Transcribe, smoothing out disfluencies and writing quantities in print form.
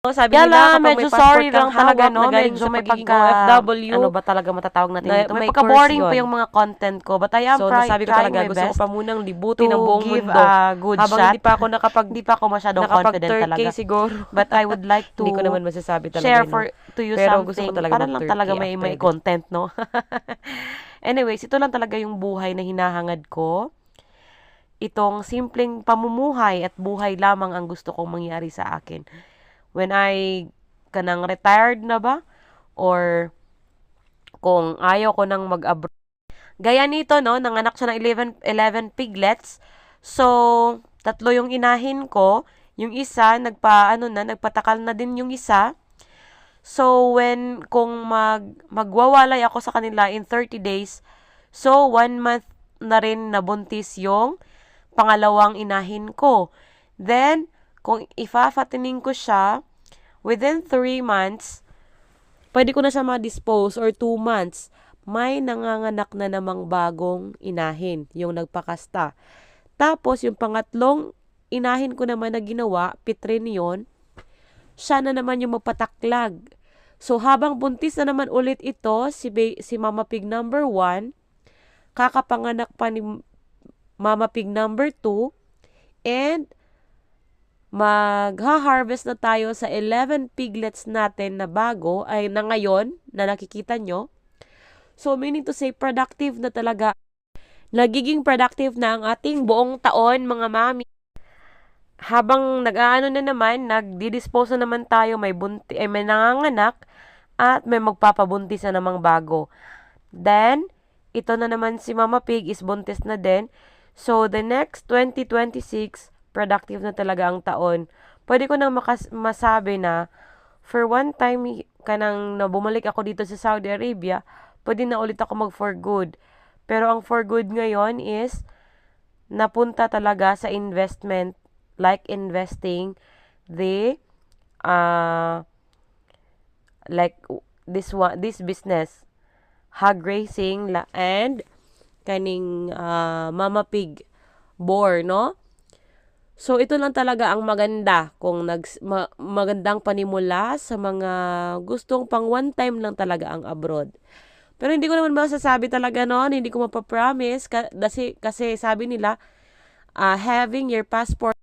Sabi Kaya nila lang, kapag may medyo passport sorry kang lang talaga, hawak no? na galing Medyo sa may pagiging pagka, OFW, ano ba talaga matatawag natin dito? may May pagka-boring curse pa yun. yung mga content ko. But I am So, nasabi ko trying talaga, my gusto ko best pa munang libutin ang to buong give mundo. a good Habang shot. hindi pa ako masyadong confident 3K talaga. siguro. But I would like Hindi ko to naman masasabi share talaga, no? to you Pero gusto ko something. talaga Para lang talaga mag-3K may after this. content, no? Anyways, ito lang talaga yung buhay na hinahangad ko. Itong simpleng pamumuhay at buhay lamang ang gusto kong mangyari sa akin. When I kanang retired na ba? Or kung ayaw ko nang mag-abroad. Gaya nito, no? Nanganak siya ng 11 piglets. So, 3 yung inahin ko. Yung isa, nagpatakal na din yung isa. So, kung magwawalay ako sa kanila in 30 days, so, 1 month na rin nabuntis yung pangalawang inahin ko. Then, kung ifa-fattening ko siya, within 3 months, pwede ko na siya ma-dispose or 2 months, may nanganganak na namang bagong inahin, yung nagpakasta. Tapos, yung pangatlong inahin ko naman na ginawa, pitrin yun, siya na naman yung mapataklag. So, habang buntis na naman ulit ito, si Mama Pig number 1, kakapanganak pa ni Mama Pig number 2, and magha-harvest na tayo sa 11 piglets natin na bago, ay na ngayon, na nakikita nyo. So, meaning to say, productive na talaga. Nagiging productive na ang ating buong taon, mga mami. Habang nag-aano na naman, nagdi-dispose na naman tayo, may nanganganak, at may magpapabuntis na namang bago. Then, ito na naman si Mama Pig is buntis na din. So, the next 2026, productive na talaga ang taon. Pwede ko nang masabi na, for one time, kanang bumalik ako dito sa Saudi Arabia, pwede na ulit ako mag-for good. Pero ang for good ngayon is, napunta talaga sa investment, like investing the, like this business, hog racing, and kaning Mama Pig boar, no? So, ito lang talaga ang maganda kung magandang panimula sa mga gustong pang one time lang talaga ang abroad. Pero hindi ko naman masasabi talaga noon, hindi ko mapapromise kasi sabi nila, having your passport